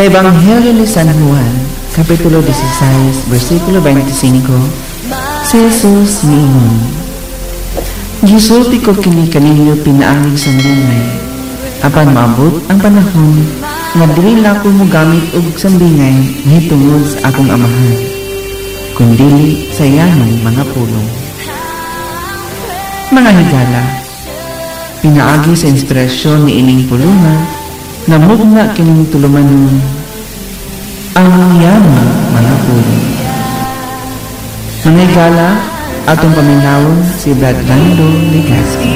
Sa Ebanghelyo ni San Juan, Kapitulo 16, versikulo 25, si Jesus niingon, "Gisulti ko kini kaninyo pinaangig sa sambingay, apan maabot ang panahon nga dili na ako mogamit og sambingay mahitungod sa akong amahan, kundili sa iyang mga pulong." Mga higala, pinaagi sa inspirasyon ni ining pulungan, namugna kining tulumanon ang yaman mga pulong. Mga higala, atong paminawon si Brad Lando Legaspi.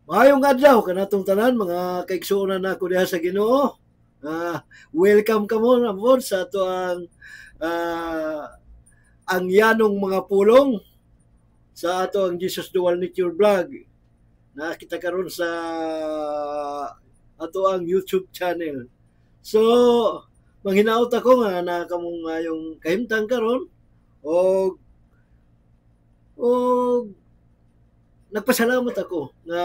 Maayong adlaw kanatong tanan mga kaigsuonan nako diha sa Ginoo. Welcome ka mo sa ato ang yanong mga pulong sa ato ang Jesus Dual Nature vlog. Nakita karon sa ato ang YouTube channel. So, manghinaot ako nga na kamong yung kahimtang karon o nagpasalamat ako na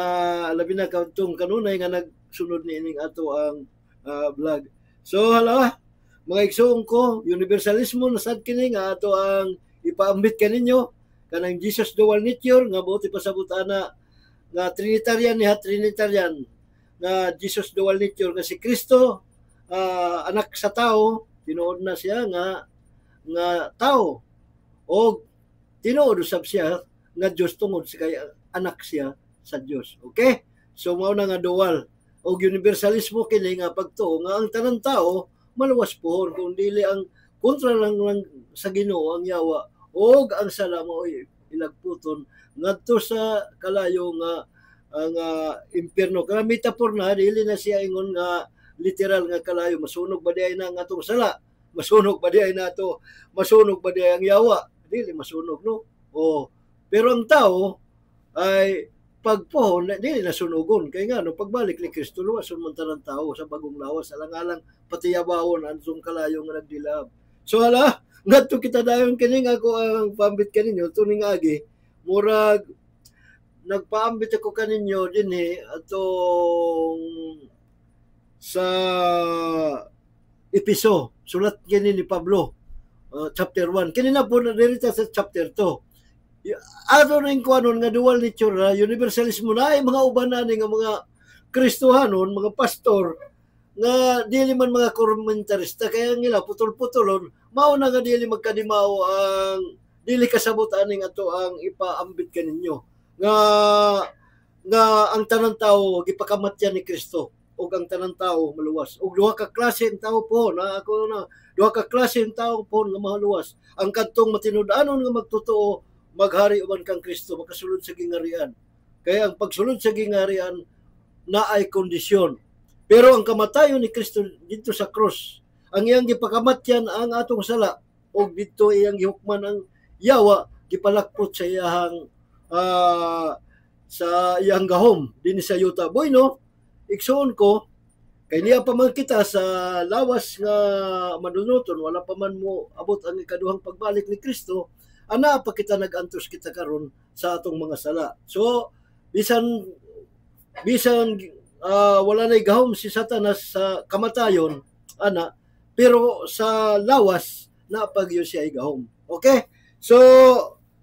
labi na katong kanunay nga nagsunod ni ining ato ang vlog. So hala, mga igsoon ko, universalismo nasad kini nga ato ang ipaambit kaninyo kanang Jesus Dual Nature nga buti pasabot ana nga Trinitarian Trinitarian nga Jesus Dual Nature nga si Kristo anak sa tao, tinuod na siya nga tao o tinuod usab siya nga Dios tungod sa kay anak siya sa Dios. Okay? So mao na nga dual o universalismo kini nga pagtuo nga ang tanang tao maluwas pohon kung dili ang kontra lang sa Ginoo ang yawa o ang sala mo ilagputon ngadto sa kalayo nga ang impierno. Kaya metaphor na dili na siya ingon nga literal nga kalayo, masunog ba diay na ang atong sala, masunog ba diay nato, masunog ba diay ang yawa, dili masunog no. Pero ang tao ay pagpohon dili nasunugon kay nga no pagbalik ni Kristo luwason man tanang tao sa bagong lawas alang-alang patiyabawon ansong kalayo nga nagdilab. So hala, ngadto kita dayon kini ako ang paambit kaninyo tuning agi murag nagpaambit ako kaninyo dinhi atong sa Episo sulat kini ni Pablo chapter 1 kini na po na dirita sa chapter 2. Ato rin ko anon nga dual nature universalismo na ay mga uban na nga mga Kristohanon, mga pastor nga dili man mga komentarista kaya nila putol-putolon mao na nga dili magkadimaw ang dili kasabot aning ato ang ipaambit kaninyo nga ang tanang tao gipakamatyan ni Kristo ug ang tanang tao maluwas ug duha ka klase ang tao po duha ka klase ang tao po nga maluwas ang kadtong matinud-anon nga magtotoo maghari uban kang Kristo makasulod sa gingarian. Kaya ang pagsulod sa gingarian na ay kondisyon. Pero ang kamatayon ni Kristo dito sa krus, ang iyang gipakamatyan ang atong sala o dito iyang gihukman ang yawa gipalakpot sa iyang gahom dinhi sa yuta. Boy no, igsoon ko kay niya pa man kita sa lawas nga madunuton wala pa man mo abot ang ikaduhang pagbalik ni Kristo. Ana pa kita nagantos kita karon sa atong mga sala. So bisan wala nay gahom si Satanas sa kamatayon ana pero sa lawas na pagyo siya ay gahom. Okay? So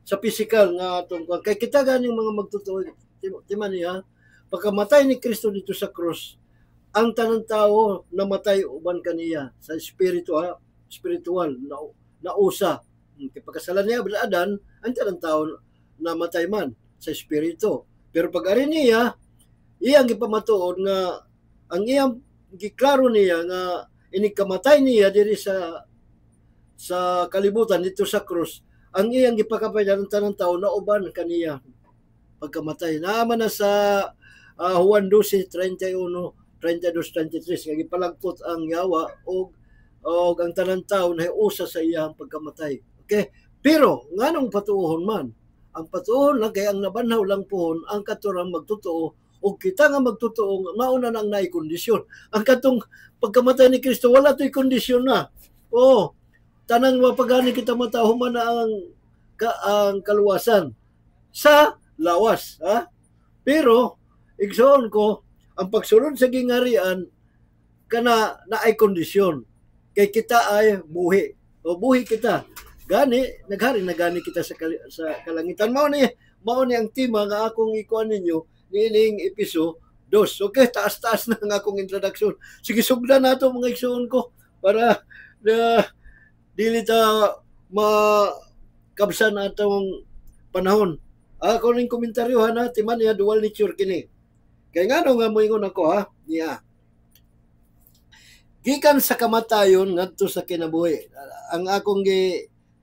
sa physical nga atong kay kita ganing mga magtutuo timan niya pagkamatay ni Kristo dito sa krus ang tanang tao namatay uban kaniya sa spiritual na usa. Pagkasalan niya Adan, ang tanang tao namatay man sa espiritu. Pero pag ari niya, iyang gipamatuod nga ang iyang giklaro niya nga inikamatay niya diri sa kalibutan dito sa krus. Ang iyang gipakapayan ng tanang tao na uban kaniya pagkamatay. Naaman na sa Juan 12:31, 32-33 nga gipalagpot ang yawa o ang tanang tao na usa sa iyang pagkamatay. Okay? Pero nganong patuohon man ang patuohon lang kay ang nabanhaw lang pohon ang katurang magtotoo o o kita nga magtotoo mauna nang naay kondisyon. Ang katong pagkamatay ni Kristo wala to'y kondisyon na. Tanang mapagani kita matahuman na ang kaluwasan sa lawas, ha? Pero igsoon ko ang pagsulod sa gingarian kana naay kondisyon kay kita ay buhi o buhi kita gani naghari na gani kita sa kalangitan. Mao ni ang tema nga akong ikuan ninyo niining episode 2. Okay, taas-taas na ang akong introduction. Sige, sugdan nato mga igsoon ko para na dili ta makabsan atong panahon. Ako ning komentaryo na timan niya dual nature kini. Kay ngano nga moingon ako niya. Gikan sa kamatayon ngadto sa kinabuhi. Ang akong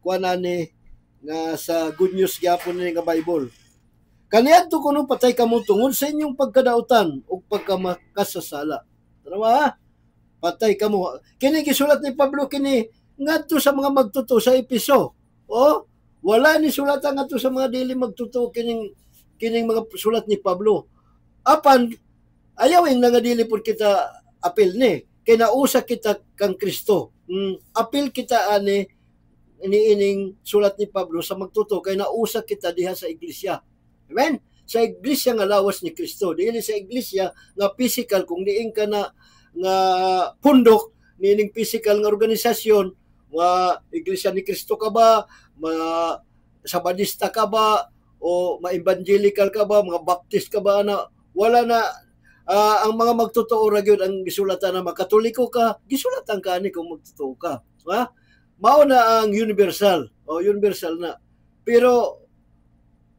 kuan ani nga sa good news gyapon ni nga Bible. Kaniadto kuno patay kamo tungod sa inyong pagkadautan o pagkamakasasala. Tama? Patay kamo. Kini gisulat ni Pablo kini ngadto sa mga magtuto sa Epeso. Wala ni sulatan ngadto sa mga dili magtuto kining mga sulat ni Pablo. Apan ayawing nga dili pud kita apil ni kay nausa kita kang Kristo. Apil kita ani iniining sulat ni Pablo sa magtuto kay nausa kita diha sa iglesia. Amen? Sa iglesia nga lawas ni Kristo. Dili sa iglesia nga physical kung diin ka na nga pundok niining physical nga organisasyon nga iglesia ni Kristo ka ba, sabadista ka ba, o ma-evangelical ka ba, mga baptist ka ba na wala na ang mga magtotoo ra gyud ang gisulatan na makatoliko ka, gisulatan ka ani kung magtotoo ka. Ha? Mao na ang universal na. Pero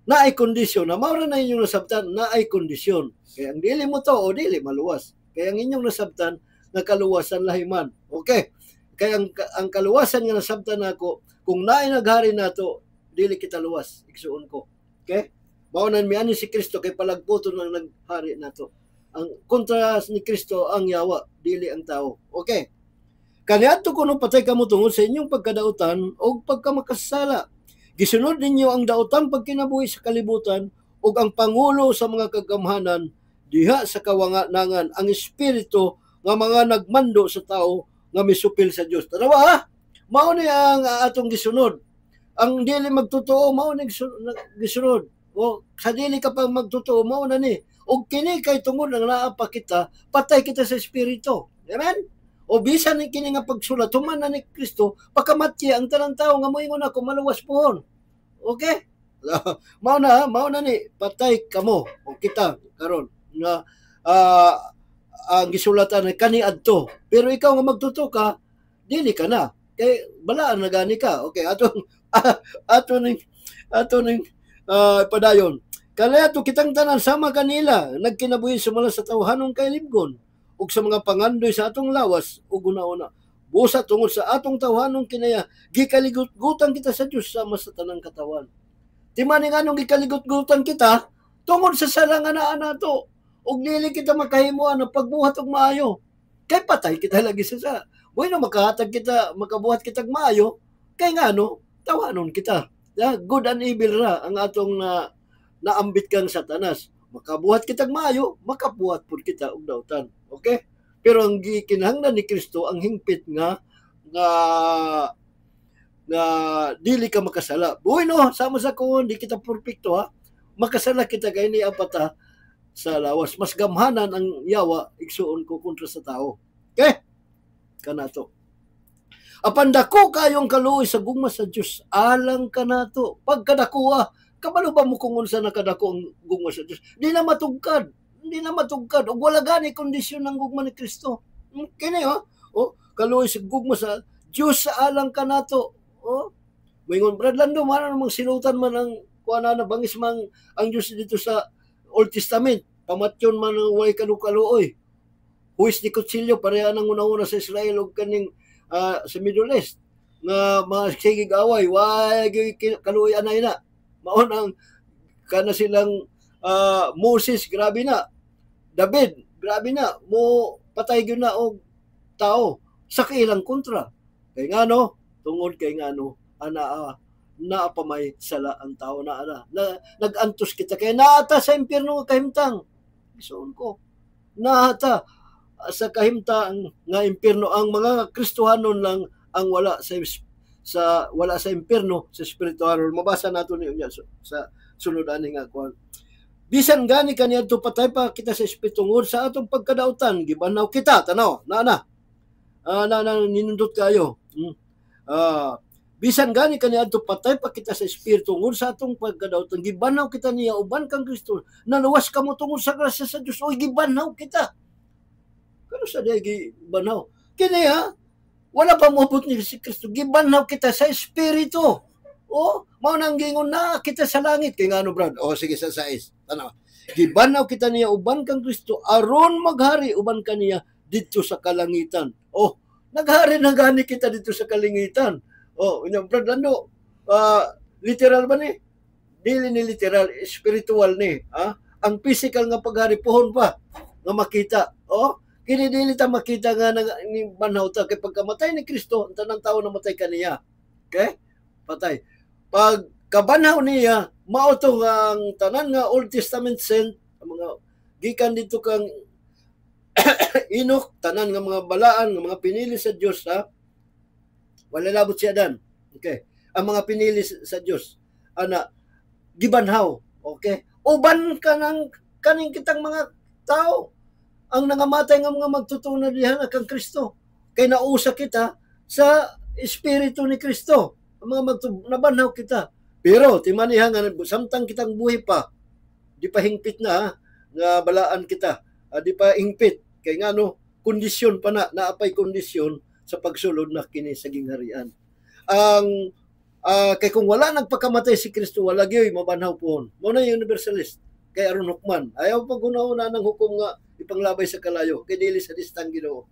naay kondisyon na mao na inyong nasabtan naay kondisyon. Kaya ang dili mo to o dili maluwas. Kaya ang inyong nasabtan na kaluwasan lahiman. Okay. Kaya ang kaluwasan nga nasabtan nako kung naay naghari nato dili kita luwas igsuon ko. Okay? Mao na miani si Kristo kay palagputon ang naghari nato. Ang kontra ni Kristo ang yawa, dili ang tao. Okay. Kaniadto kuno patay kamo tungod sa inyong pagkadautan o pagkamakasala. Gisunod ninyo ang daotang pagkinabuhi sa kalibutan ug ang pangulo sa mga kagamhanan diha sa kawanganangan ang espiritu nga mga nagmando sa tao nga misupil sa Dios. Tanawa mao ni ang atong gisunod. Ang dili magtotoo mao ni gisunod. O sa dili ka pang magtotoo mao na ni. Og kini kay tungod ang naa pa kita, patay kita sa espiritu. Amen? O bisan ni kini nga pagsulat human na ni Kristo, pagkamatya ang tanang tawo nga moingon ako maluwas pohon. Okay? Mao na ni patay kamo o kita karon nga ang gisulatan ni kaniadto. Pero ikaw nga magtuto ka, dili ka na. Kay balaan na gani ka. Okay, aton padayon. Kaya to kitang tanan sama kanila nagkinabuhi sumala sa tawhanong kailibgon ug sa mga pangandoy sa atong lawas ug una-una busa tungod sa atong tawhanong kinaya gikaligut-gutan kita sa Dios sama sa tanang katawan. Timani nganong gikaligut-gutan kita tungod sa sala nga naa nato ug dili kita makahimuan ng pagbuhat og maayo. Kay patay kita lagi sa sala. Bueno makahatag kita makabuhat kitag maayo kay ngano tawhanon kita. Good and evil ra ang atong naambit kang Satanas. Makabuhat kitag maayo, makabuhat pud kita og dautan. Okay? Pero ang gikinahanglan ni Kristo ang hingpit nga dili ka makasala. Bueno, sama sa kuon di kita perfecto ha. Makasala kita kay ni apata sa lawas. Mas gamhanan ang yawa igsuon ko kontra sa tao. Okay? Kanato. Apan dako kayong kaluoy sa gugma sa Dios, alang kanato. Pagkadako kabalo ba mo kung unsa nakadako ang gugma sa Dios? Di na matugkad. Ug wala gani kondisyon ng gugma ni Kristo. Kini kaluoy sa gugma sa Dios sa alang kanato. Moingon Brad Lando man namang sinutan man ang kuana na bangis man ang Dios dito sa Old Testament. Pamatyon man ang way kaluoy. Huwis ni Kutsilyo pareha nang una-una sa Israel ug kaning sa Middle East nga mga sigig away way kaluoy anay na. Maon ang kana silang Moses grabe na. David grabe na mo patay gyud na og tao sa ilang kontra. Kay ngano tungod kay ngano ana pa may sala ang tao na nag-antos kita kay naata sa impierno kahimtang. Isuon ko. Nahata sa kahimtang nga impierno ang mga Kristohanon lang ang wala sa impierno sa espirituhanon. Mabasa nato niya sa sunod ani nga kuan. Bisan gani kaniadto patay pa kita sa espiritu ngod sa atong pagkadautan gibanaw kita tanaw na ninundot kayo. Bisan gani kaniadto patay pa kita sa espiritu ngod sa atong pagkadautan gibanaw kita niya uban kang Kristo naluwas kamo tungod sa grasya sa Dios oy gibanaw kita. Kano sa diay gibanaw kini wala pa moabot ni si Kristo gibanaw kita sa espiritu. Mao nang gingon na kita sa langit kay ngano brad. Sige sa 6. Tanaw. Gibanaw kita niya uban kang Kristo aron maghari uban kaniya didto sa kalangitan. Naghari na gani kita dito sa kalangitan. Inyong brad ano? Literal ba ni? Dili ni literal, spiritual ni. Ang physical nga paghari pohon pa nga makita. Kini dili ta makita nga ni banaw ta kay pagkamatay ni Kristo, ang tanang tawo namatay kaniya. Okay? Patay. Pag kabanaw niya, mao to ang tanan nga Old Testament saint, mga gikan dito kang Enoch, tanan nga mga balaan, nga mga pinili sa Dios wala labot siya dan. Okay. Ang mga pinili sa Dios gibanhaw. Okay. Uban ka ng kaning kitang mga tao ang nangamatay nga mga magtutunan diha kang Kristo. Kay nausa kita sa espiritu ni Kristo. Mga nabanhaw kita. Pero timaniha nga samtang kitang buhi pa di pa hingpit na nga balaan kita. Di pa hingpit kay ngano kondisyon pa naapay kondisyon sa pagsulod na kini sa gingharian. Ang kay kung wala nagpakamatay si Kristo wala gyud mabanhaw pohon. Mao na yung universalist kay Aaron Hukman. Ayaw pag una ng hukom nga ipanglabay sa kalayo kay dili sa listang Ginoo.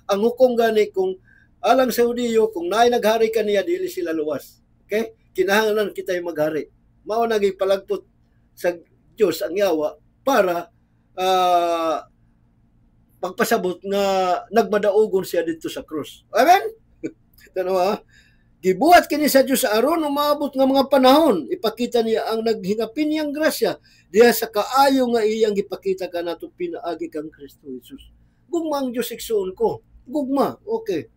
Ang hukom gani kung alang sa Hudiyo, kung naay naghari kaniya, dili sila luwas. Okay? Kinahanglan kita yung maghari. Mao naging palagpot sa Diyos ang yawa para pagpasabot nga nagmadaugon siya dito sa krus. Amen? Tanawa, gibuhat kini sa Diyos aron umabot nga mga panahon. Ipakita niya ang naghingapin niyang grasya diha sa kaayo nga iyang gipakita ka nato pinaagi kang Kristo Jesus. Gugma ang Diyos igsuon ko. Gugma. Okay.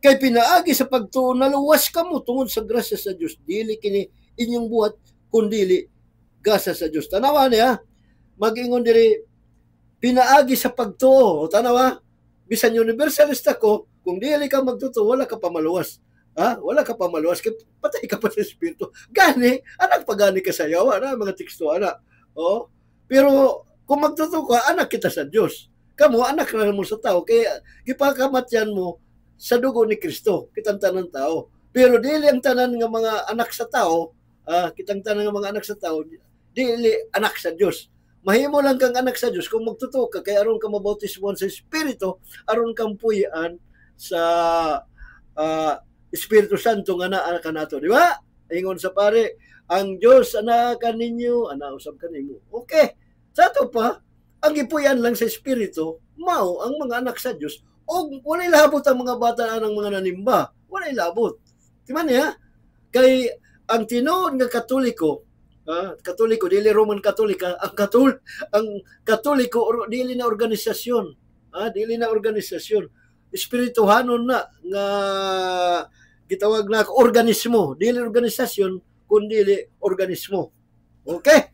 Kay pinaagi sa pagtuon naluwas kamo tungod sa grasya sa Dios dili kini inyong buhat kundili gasa sa Dios. Tanawa niya mag-ingon diri pinaagi sa pagtuo. Tanawa bisan universalista ko kung dili ka magtuto wala ka pa maluwas. Wala ka pa maluwas kay patay ka pa sa espiritu. Gani anak pagani ka sa yawa mga teksto pero kung magtuto ka anak kita sa Dios. Kamo anak ra mo sa tao kay gipakamatyan mo sa dugo ni Kristo, kitang tanan tao. Pero dili ang tanan nga mga anak sa tao, kitang tanan nga mga anak sa tao, dili anak sa Dios. Mahimo lang kang anak sa Dios kung magtuto ka kay aron ka mabautismon sa Espiritu, aron kang puy-an sa Espiritu Santo nga naa kanato, di ba? Ingon sa pare, ang Dios ana kaninyo, ana usab kanimo. Okay. Sa to pa, ang gipuy-an lang sa Espiritu, mao ang mga anak sa Dios. Walay labot ang mga bata ng mga nanimba. Walay labot. Timan niya? Kay ang tinuod nga Katoliko, dili Roman Katolika, ang Katoliko dili na organisasyon. Dili na organisasyon. Espirituhanon na nga gitawag na organismo, dili organisasyon kundi organismo. Okay?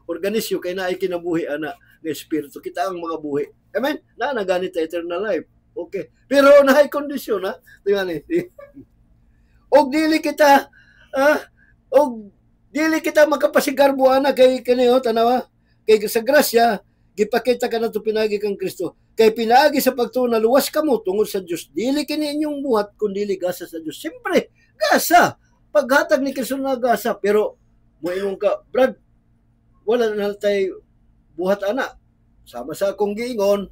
Organismo kay naay kinabuhi ana nga espiritu. Kita ang mga buhi. Amen? Naganit sa eternal life. Okay. Pero na high condition, Tingnan og dili kita magkapasigarbo kay kaniyo tanawa. Kay sa grasya gipakita ka nato pinagi kang Kristo. Kay pinaagi sa pagtuon na luwas kamo tungod sa Dios. Dili kini inyong buhat kundi gasa sa Dios. Siyempre, gasa. Paghatag ni Kristo na gasa, pero moingon ka, Brad, wala na tay buhat ana. Sama sa akong giingon,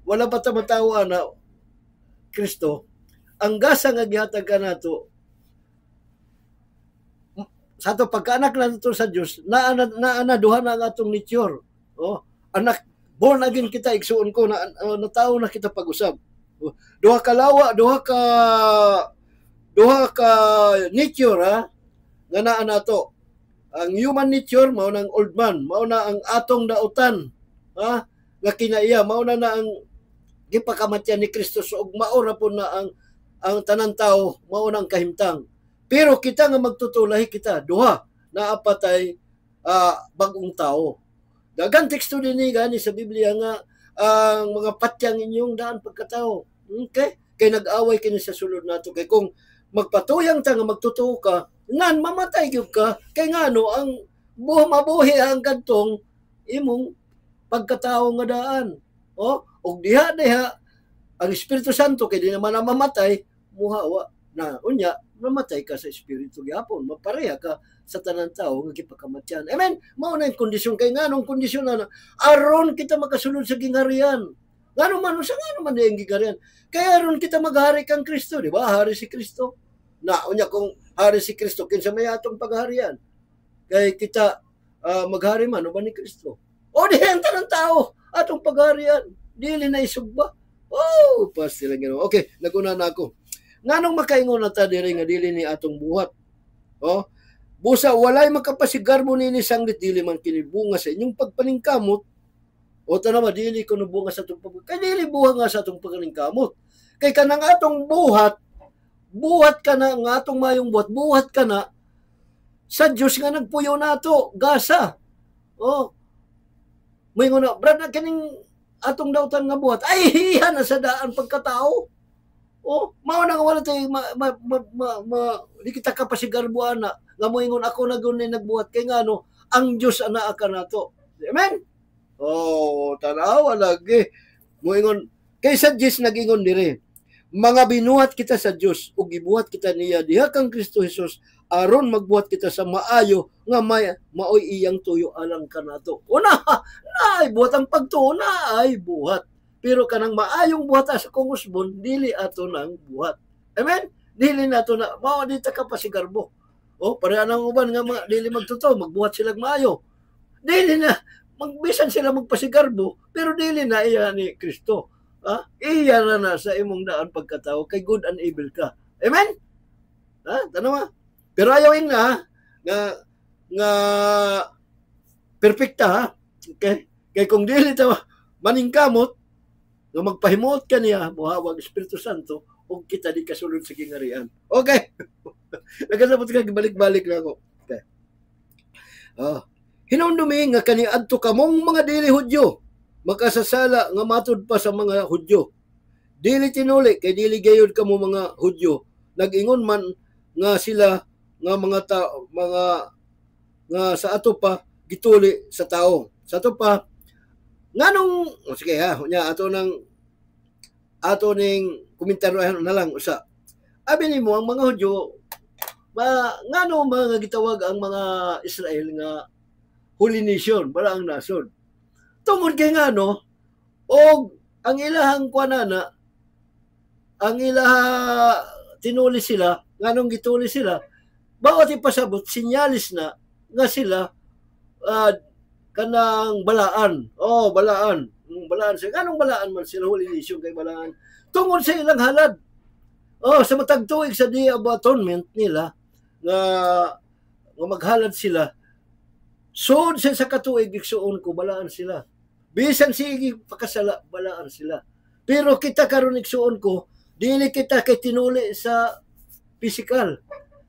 wala pa matawo ana Kristo. Ang gasa nga gihatag ka nato sa ato pagkaanak nato sa Dios, na duha na ang atong nature. Anak born again kita igsuon ko na tawo na kita pag-usab. Duha ka lawa, duha ka nature nga naa nato. ang human nature mao nang old man, mao na ang atong dautan, ha, nga kinaiya, mao na ang gipakamatyan ni Kristo, so maora po na ang tanang tao mao nang kahimtang. Pero kita nga magtutulahi kita duha na apatay bagong tao. Dagan teksto dinhi gani sa Biblia nga ang mga patyang inyong daan pagkatao. Okay? Kay nag-away kini sa sulod nato, kay kung magpatuyang ta nga magtotoo ka, ngan mamatay gyud ka, kay ngano ang mabuhi ang kadtong imong pagkatao nga daan. Og diha ang Espiritu Santo kay di naman na mamatay, muhawa na unya mamatay ka sa espiritu gyapon, mapareha ka sa tanang tao nga gipakamatyan. Amen. Mao na yung kondisyon, kay nganong kondisyon na aron kita makasulod sa gingharian. Ngano man sa ngano man ang gingharian? Kay aron kita maghari kang Kristo, di ba? Hari si Kristo. Na unya kung hari si Kristo kinsa may atong pagharian. Kay kita maghari man uban ni Kristo. O di ang tanang tao atong pagharian, dili na isugba. Oh, pasti lang gino. Okay, naguna na ako. Nganong makaingon na ta diri nga dili ni atong buhat? Busa walay makapasigarbo nini sanglit dili man kini bunga sa inyong pagpaningkamot. O tanawa dili kuno bunga sa atong kay dili buha nga sa atong pagpaningkamot. Kay kanang atong buhat ka na nga atong mayong buhat ka na sa Dios nga nagpuyo nato, gasa. May nguna, brad na kining atong dautan nga buhat, ay hiya na sa daan pagkatao. Mao na nga wala tayo, di kita kapasigarbuan na, nga mo ingon ako na gunay nagbuhat, kay nga no, ang Diyos ana ka na to. Amen? Tanawa lagi. Mo ingon, kay sa Diyos nag-ingon dire, mga binuhat kita sa Diyos, ug gibuhat kita niya, diha kang Kristo Jesus, aron magbuhat kita sa maayo, nga maoy iyang tuyo alang ka na to. Ay buhat ang pagtuo na ay buhat. Pero kanang maayong buhat sa kungusbon, dili ato nang buhat. Amen? Dili na ato na, mao di ta kapasigarbo. Pareha nang uban nga dili magtuto, magbuhat sila maayo. Dili na, magbisan sila magpasigarbo, pero dili na iya ni Kristo. Iya na sa imong daan pagkatao, kay good and evil ka. Amen? Tanawa. Pero ayawin na, nga perfecta, ha? Okay? Kay kung dili ta maningkamot, nga magpahimuot ka niya, muhawag Espiritu Santo, o kita di kasulod sa gingharian. Okay. Nagkasabot ka, balik-balik na ako. Okay. Hinundumi nga kaniadto kamong mga dili Hudyo, makasasala nga matud pa sa mga Hudyo. Dili tinuli, kay dili gayud kamo mga Hudyo. Nag-ingon man nga sila, nga nga sa ato pa, gituli sa tao. Sa ato pa, nganong sige ha, nya ato ning komentaryo na lang usa. Abi nimo ang mga Hudyo ngano mga gitawag ang mga Israel nga holy nation, wala ang nasod. Tungod kay ngano og ang ilahang kuanana, ang tinuli sila, nganong gituli sila, bawat ipasabot sinyalis na nga sila kanang balaan. Balaan. Balaan siya. Anong balaan man sila? Holy nation kay balaan. Tungod sa ilang halad. Sa matag tuig sa Day of Atonement nila, nga maghalad sila, soon sa katuig, igsuon ko, balaan sila. Bisan sige pakasala, balaan sila. Pero kita karon igsuon ko, dili kita kay tinuli sa physical.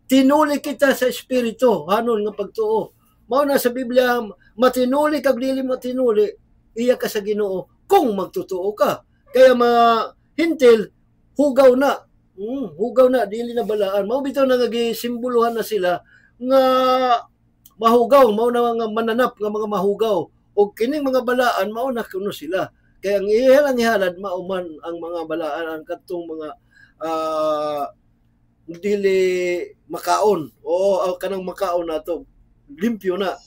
Tinuli kita sa espiritu, hanon nga pagtuo. Mao na sa Biblia, matinuli kag dili matinuli, iya ka sa Ginoo kung magtotoo ka. Kaya hintil, hugaw na. Hugaw na, dili na balaan. Mao bitaw na nga gisimbolohan na sila nga mahugaw, mao na nga mananap nga mga mahugaw. O kining mga balaan, mao na kuno sila. Kaya ang ihalang ihalad, mao man ang mga balaan, ang katong mga dili makaon. Kanang makaon na to. Limpyo na.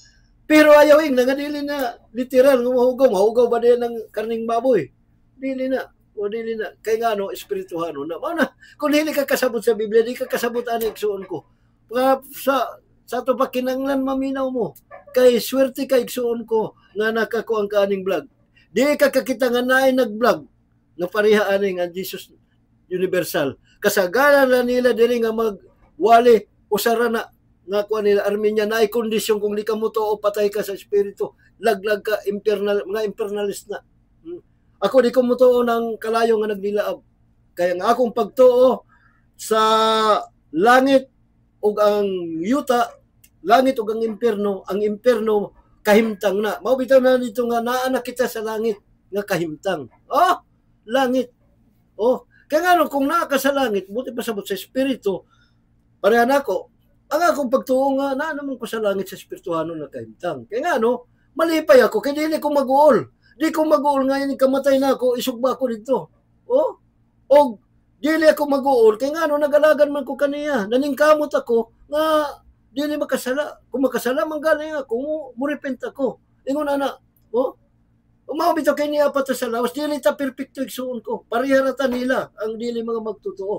Pero ayawing nga dili na literal nga mahugaw ba din ng karning baboy? Dili na. Dili na. Kay nga espirituhano na. Mao na. Kung dili ka kasabot sa Biblia, di ka kasabot ani igsuon ko. Sa to pa kinanglan maminaw mo. Kay swerte ka igsuon ko nga nakakuang kaning vlog. Di ka kakita nga naay nag-vlog nga pareha aning ang Jesus Universal. Kasagaran na nila diri nga magwali usara na nga kuan nila Armenia na ay kondisyon kung di ka mo tuo patay ka sa espiritu, laglag ka mga impernalist na. Ako di ko mo tuo ng kalayo nga nagdilaab. Kaya nga akong pagtuo sa langit ug ang yuta, langit ug ang impierno kahimtang na. Mao bitaw na dito nga naa na kita sa langit nga kahimtang. Oh, langit. Oh, kaya nga kung naa ka sa langit, buti pa sabot sa espiritu, pareha nako. Ang akong pagtuo nga naa naman ko sa langit sa espirituhano na kahimtang. Kaya nga malipay ako kay dili ko mag-uol. Di ko mag-uol ngayon kamatay na ako, isugba ko dito. Oh, og dili ako mag-uol kay nga nagalagan man ko kaniya. Naningkamot ako nga dili makasala. Kung makasala man galing ako, murepent ako. Ingon ana, oh, umabito kay niya pa sa lawas, dili ta perfecto igsuon ko. Pareha ta nila ang dili mga magtotoo.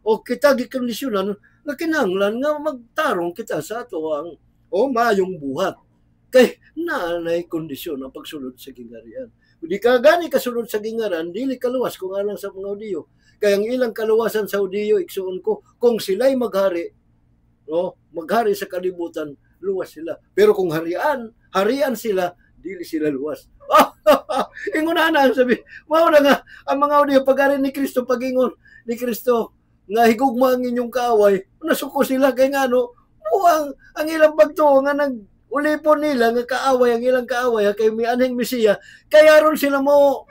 O kita gikondisyonan nga kinahanglan nga magtarong kita sa ato ang maayong buhat. Kay naanay kondisyon ang pagsulod sa gingharian. Kung di ka gani kasulod sa gingharian, dili kaluwas kung alang sa mga Hudiyo. Kaya ang ilang kaluwasan sa Hudiyo, igsuon ko, kung sila'y maghari sa kalibutan, luwas sila. Pero kung harian sila, dili sila luwas. Ingon na sabi, mao na nga, ang mga Hudiyo, pag-ari ni Kristo, pag-ingon ni Kristo, nga higugma ang inyong kaaway, nasuko sila, kay nga ang ilang pagtuo nga ulipon nila nga kaaway, ang ilang kaaway kay may anhing Mesiya, kaya ron sila mo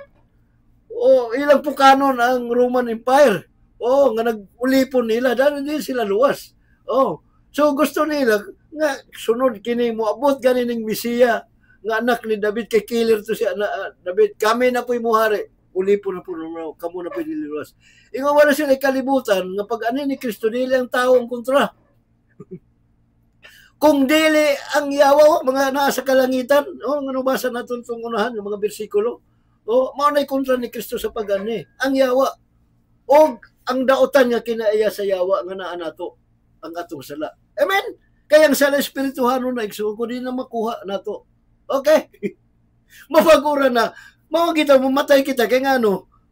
ilang pukanon ang Roman Empire. Nga nag-ulipon nila dahil hindi sila luwas. So gusto nila nga sunod kini mo abot gani ning Mesiya nga anak ni David, kay killer to si David, kami na po'y muhari, ulipon na po kamo na po'y dililuwas. Ingon wala sila kalibutan nga pag ani ni Kristo dili ang tao ang kontra. Kung dili ang yawa, mga nasa kalangitan, ano basa natin itong unahan, yung mga bersikulo, mao na'y kontra ni Kristo sa pag-ani. Ang yawa, o ang daotan nga kinaiya sa yawa, nga naan nato ang atong sala. Amen? Kaya ang sala espirituhano na igsuon ko, di na makuha nato. Okay? Mapagura na, kita, mamatay kita, kaya nga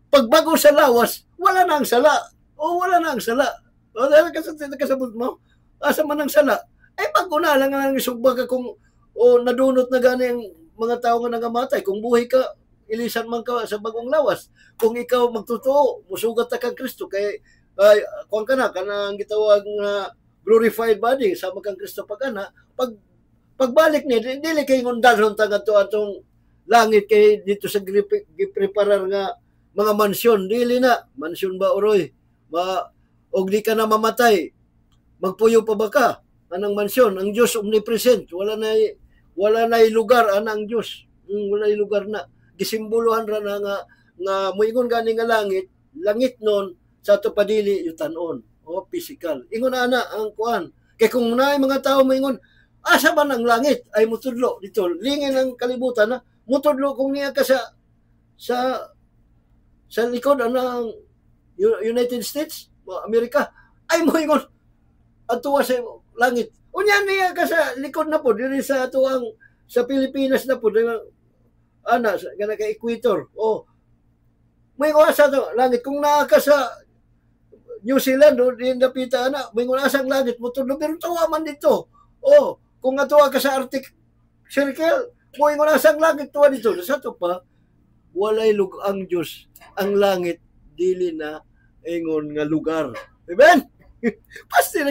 pagbago sa lawas, wala na ang sala. Wala na ang sala. Dahil kasabot mo, asa man ang sala? Pag-una lang ang isugba ka kung nadunot na gani ang mga tao nga nangamatay. Kung buhay ka, ilisan man ka sa bagong lawas. Kung ikaw magtotoo, musugat ta kang Kristo. Kay, kung ka na, kanang gitawag nga glorified body, sama kang Kristo pag-ana, pagbalik niya, dili kay ngundalhon ta nga atong langit kay dito sa gipreparar nga mga mansyon. Dili na, mansyon ba uroy? Og di ka na mamatay, magpuyo pa ba ka? Anang mansyon, ang Diyos omnipresent, wala na lugar anang Diyos. Wala na lugar na. Gisimbolohan ra na nga moingon gani nga langit non sa ato padili yutanon. Physical. Ingon ana ang kuan. Kay kung naay mga tao moingon, asa man ang langit ay mutudlo dito. Lingin ang kalibutan na mutudlo kung niya ka sa likod anang United States, Amerika, ay moingon atuwa sa langit. Unya niya ka sa likod na po, diri sa atuang sa Pilipinas na po, gana ka equator. May asa to langit. Kung naa ka sa New Zealand, di napita na, may asang langit mo to, pero tuwa man dito. Kung atuwa ka sa Arctic Circle, may asang langit tuwa dito. Sa to pa, walay ang Diyos, ang langit, dili na ingon nga lugar. Amen? Pasti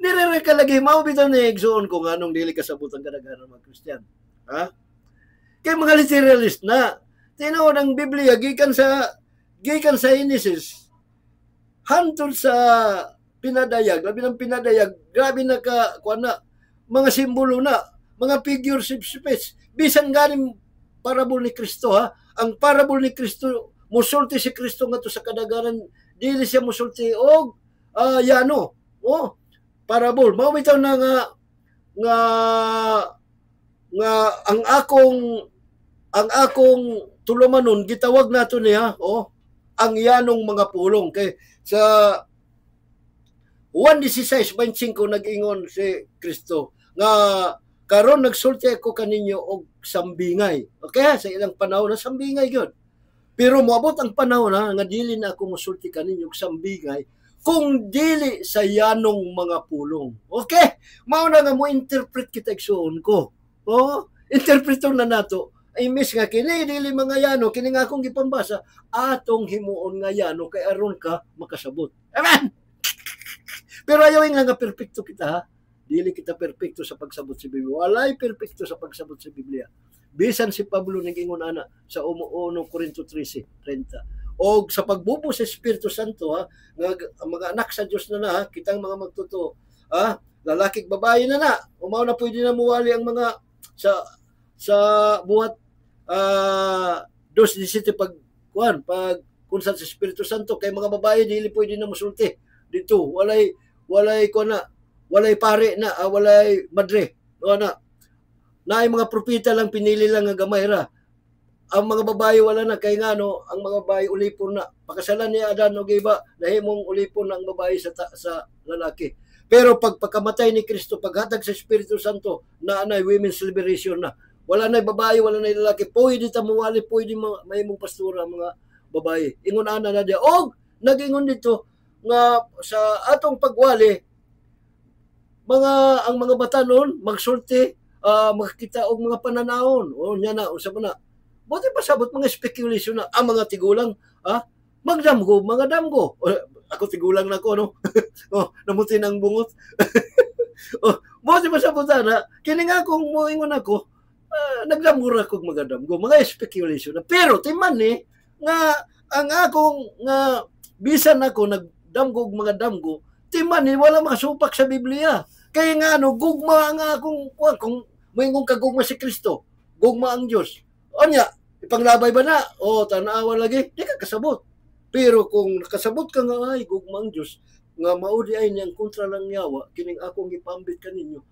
nire-rekalagay mao bitaw ni igsuon ko nganong dili kasabot ang kadaghanan mga Kristiyan. Kay mga literalist na tinuod ang Biblia gikan sa Genesis hantod sa pinadayag, labi ng pinadayag, grabe na ka kuana mga simbolo na, mga figures of speech. Bisan ganing parable ni Kristo ang parable ni Kristo musulti si Kristo ngadto sa kadaghanan, dili siya musulti og parable. Mao bitaw na nga ang akong tulumanon gitawag nato niya ang yanong mga pulong. Kay sa 1:16-25 nag-ingon si Kristo nga karon nagsulti ako kaninyo og sambingay. Okay, sa ilang panahon na sambingay gyud. Pero moabot ang panahon nga dili na ako mosulti kaninyo og sambingay kung dili sa yanong mga pulong. Okay? Mao na nga mo interpret kita igsuon ko. Oh, interpreto na nato. Ay miss nga kini dili mga yano kini nga akong gipambasa atong himuon nga yano kay aron ka makasabot. Amen. Pero ayaw nga perpekto kita ha. Dili kita perpekto sa pagsabot sa Biblia. Walay perpekto sa pagsabot sa Biblia. Bisan si Pablo nag-ingon ana sa 1 Corinto 13:30. O sa pagbubo sa Espiritu Santo ha, nga mga anak sa Dios na ha, kitang mga magtotoo ha, lalaki babae na umaw na pwede na muwali ang mga sa buhat 2:17 pag kung sa Espiritu Santo kay mga babae dili pwede na musulti dito walay pare na walay madre na mga propeta lang pinili lang nga gamay ra. Ang mga babae wala na kay ngano ang mga babae ulipon na pakasalan ni Adan og Eva nahimong ulipon ang babae sa lalaki. Pero pagpakamatay ni Kristo paghatag sa Espiritu Santo na women's liberation na wala na babae wala na lalaki pwede ta muwali pwede mahimong pastora mga babae ingon ana na dia og nagingon dito nga sa atong pagwali ang mga batanon magsulti makita og mga pananahon nya na unsa man na buti pasabot mga speculation na ang mga tigulang magdamgo mga damgo ako tigulang na ko no namutin ang bungot buti pasabot na kini nga kung moingon ako nagdamgo ra kog mga damgo mga speculation na pero timan ni nga ang akong nga bisan ako nagdamgo og mga damgo timan ni wala makasupak sa Biblia. Kaya nga gugma ang akong kung moingon kagugma si Kristo, gugma ang Dios. Onya, ipanglabay ba na? Tanawa lagi, di ka kasabot. Pero kung nakasabot ka nga ay gugma ang Dios, nga maudi ay niyang kontra lang yawa, kining akong ipambit kaninyo.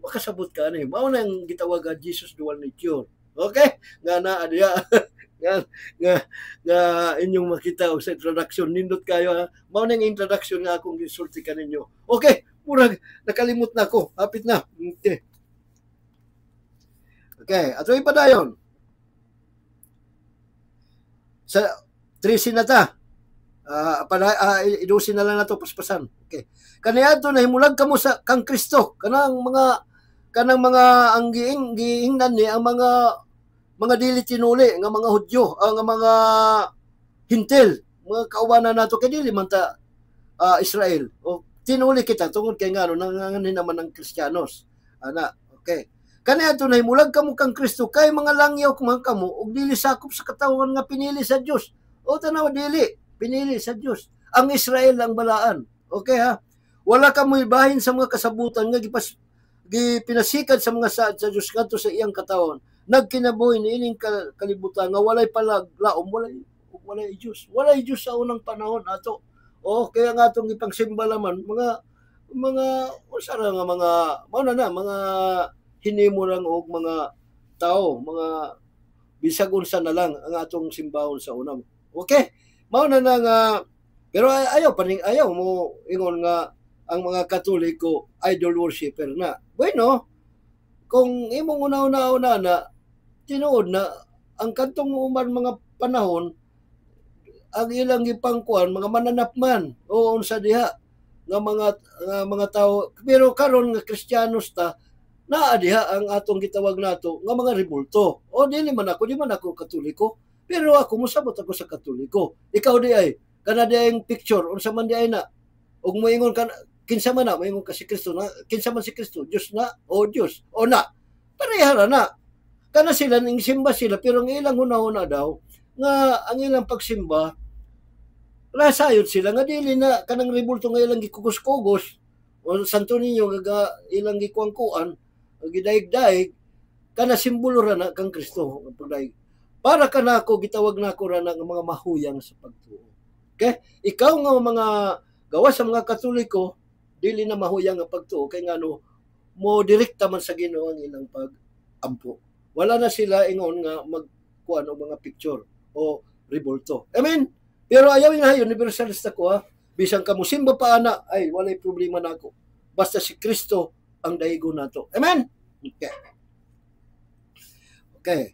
Makasabot ka ni. Mao nang gitawag Jesus dual nature. Okay? Nga na adya. nga inyong makita sa introduction nindot kayo ha. Mao nang introduction nga akong gisulti kaninyo. Okay, murag nakalimot na ako. Hapit na. Okay, ato ipadayon. Sa 13 na ta. Idusin na lang nato paspasan. Okay. Kaniadto na himulag kamo sa kang Kristo. Kanang mga ang giingnan ni ang mga dili tinuli nga mga Hudyo, nga mga Hintil, mga kaubanan nato kay dili man ta Israel. O tinuli kita tungod kay ngano nanganganin naman ng Kristiyanos. Okay. Kaniadto na himulag kamo kang Kristo kay mga langyaw man kamo ug dili sakop sa katawan nga pinili sa Dios. Tanaw dili pinili sa Dios. Ang Israel ang balaan. Okay ha? Wala ka mo ibahin sa mga kasabutan nga gipinasikat sa mga saad sa Dios kadto sa iyang katawan. Nagkinabuhi ni ining kalibutan nga walay palaglaom, walay Dios. Walay Dios sa unang panahon ato. Kaya nga atong ipangsimba laman mga usara nga mga hinimo lang og mga tao, mga bisag unsa na lang ang atong simbahon sa unang. Okay? Mao na nga pero ayaw mo ingon nga ang mga Katoliko idol worshipper na. Bueno, kung imong una na tinuod na ang kantong uman mga panahon ang ilang gipangkuan mga mananapman o unsa diha nga mga tao pero karon nga Kristiyanos ta naa diha ang atong gitawag nato nga mga rebulto. Di man ako Katoliko pero ako mosabot ako sa Katoliko. Ikaw di ay kana di ay picture unsa man di ay na ug moingon ka kinsa man na moingon ka si Kristo na kinsa man si Kristo Dios na o Dios o na parehara na kana sila ning simba sila pero ang ilang hunahuna daw nga ang ilang pagsimba lasayod sila nga dili na kanang rebulto nga ilang gikugos-kugos o Santo Niño nga ilang gikuangkuan gidaig-daig kana simbolo ra na kang Kristo pagdaig para kanako gitawag nako ra na nga mga mahuyang sa pagtuo. Okay? Ikaw nga mga gawas sa mga Katoliko dili na mahuyang nga pagtuo kay ngano mo direkta man sa Ginoo ang ilang pag-ampo. Wala na sila ingon nga magkuan og mga picture o rebulto. Amen. Pero ayaw nga universalista ko ha. Bisan ka mo simba pa ana ay walay problema nako. Basta si Kristo ang dahigo nato. Amen. Okay.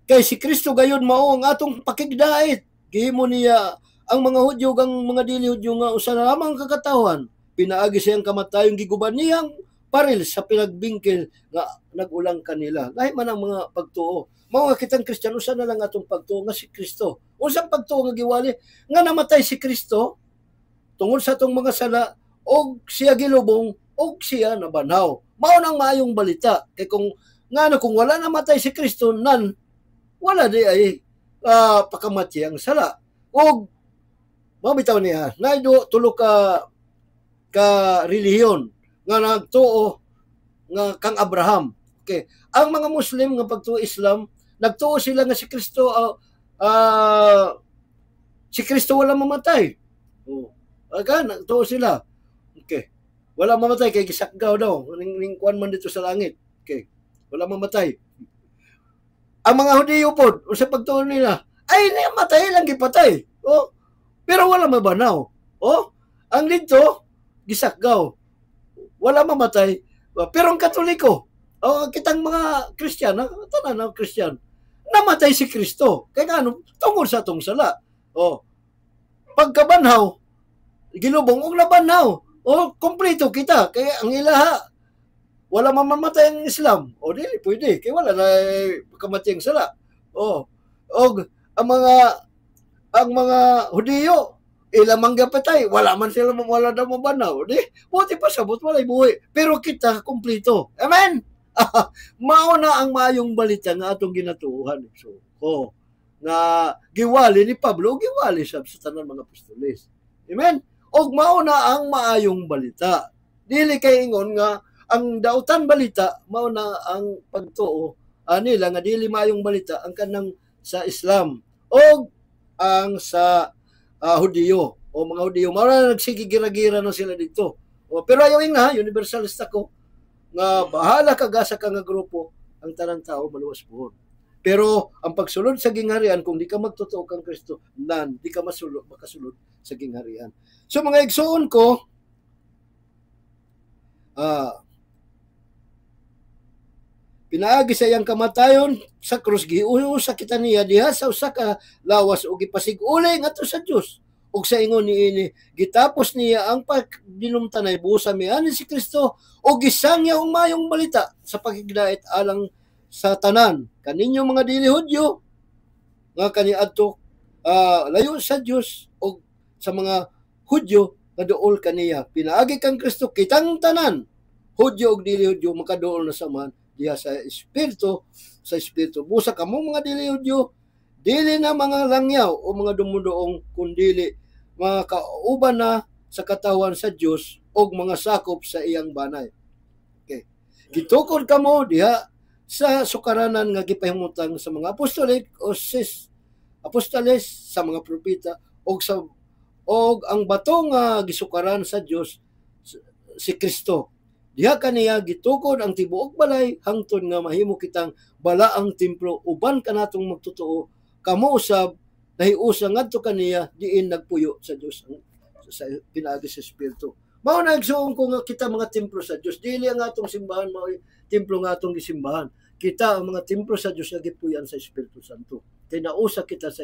Kay si Kristo gayon mao ang atong pakigdait. Gihimo niya ang mga Hudyo gang mga dili Hudyo nga usa na lamang kakatawhan, pinaagi siyang kamatayon giguban niyang paril sa pinagbingkil nga nagulang kanila. Lahi man ang mga pagtuo. Mao nga kitang Kristiyano, usa na lang atong pagtuo nga si Kristo. Unsang pagtuo nga giwali nga namatay si Kristo tungod sa atong mga sala og siya gilubong og siya nabanaw. Mao nang maayong balita. Kay kung wala namatay si Kristo nan wala di ay pakamatay ang sala. Og mabitaw niya na tulo ka relihiyon nga nagtuo nga kang Abraham. Okay. Ang mga Muslim nga pagtuo Islam, nagtuo sila nga si Kristo wala mamatay. Nagtuo sila. Okay. Wala mamatay kay gisakgaw daw. Ning kuan man dito sa langit. Okay. Wala mamatay. Ang mga Hudiyo pod, sa pagtuo nila, ay namatay lang gipatay. Pero wala mabanaw. Ang dito gisakgaw. Wala mamatay. Pero ang Katoliko, kitang mga Kristiyano, tanan na Kristiyan, namatay si Kristo. Kaya nga, tungkol sa atong sala. Pagkabanhaw, gilubong og nabanhaw. Kompleto kita. Kaya ang ilaha, wala mamamatay ang Islam. Dili, pwede. Kaya wala na kamatay ang sala. Ang mga Hudiyo, ilamang gapatay, wala man sila wala daw mabanaw. Buti pa sabot, walay buhay. Pero kita, kompleto. Amen? Mao na ang maayong balita nga atong ginatuuhan. So, nga giwali ni Pablo, giwali sa tanan mga apostoles. Amen? Og mao na ang maayong balita. Dili kay ingon nga ang dautan balita mao na ang pagtuo nila nga dili maayong balita ang kanang sa Islam og ang sa Hudiyo o mga Hudiyo. Mao na nagsigigira-gira na sila dito. Pero ayaw na, universalist ako nga bahala ka gasa ka nga grupo, ang tanang tao maluwas po. Pero ang pagsulod sa gingharian, kung di ka magtotoo kang Kristo, di ka makasulod sa gingharian. So mga igsoon ko, pinaagi sa iyang kamatayon sa krus, giusa kita niya diha sa usa ka lawas o gipasig-uli ngadto sa Dios. Ug sa ingon niini, gitapos niya ang pagdinumtanay busa miani si Kristo o gisangya ang mayong balita sa pagigdait alang sa tanan kaninyo mga dili Hudyo nga kaniadto layo sa Dios o sa mga Hudyo nga duol kaniya. Pinaagi kang Kristo kitang tanan Hudyo ug dili Hudyo makaduol na samahan diha sa espiritu busa kamo mga dili Hudyo, dili na mga langyaw o mga dumudoong kundili mga kauban na sa katawan sa Dios o mga sakop sa iyang banay. Okay. Gitukod kamo diha sa sukaranan nga gipahimutang sa mga apostoles sa mga propeta og ang bato nga gisukaran sa Dios si Kristo. Diha kaniya gitukod ang tibuok balay hangtod nga mahimo kitang balaang templo uban kanatong magtotoo kamo usab nahiusa ngadto kaniya diin nagpuyo sa Dios sa pinaagi sa espiritu. Mao na igsuon ko nga kita mga templo sa Dios, dili ang atong simbahan mao templo nga atong gisimbahan. Kita ang mga templo sa Dios nga gipuyan sa Espiritu Santo. Kay nausa kita sa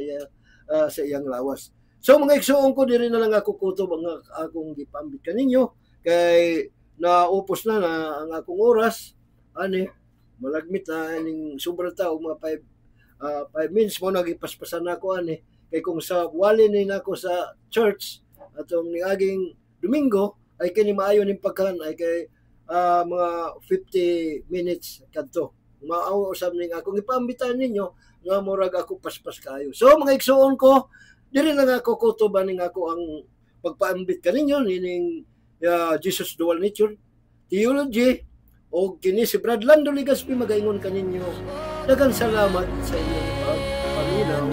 iyang lawas. So mga igsuon ko diri na lang ako kutob ang akong gipambit kaninyo kay naupos na ang akong oras malagmit na ning sobra ta og mga 5 minutes mo nagipaspasan nako kay kung sa wali ni nako sa church atong niaging Domingo ay kini maayo ning pagkan ay kay mga 50 minutes kadto. Maaw usab ning akong ipambitan ninyo nga murag ako paspas kayo. So mga igsuon ko diri lang ako kutoban ning ako ang pagpaambit kaninyo nining Jesus Dual Nature Theology o kini si Brad Lando Ligaspi magaingon kaninyo. Daghang salamat sa inyong pagpaminaw.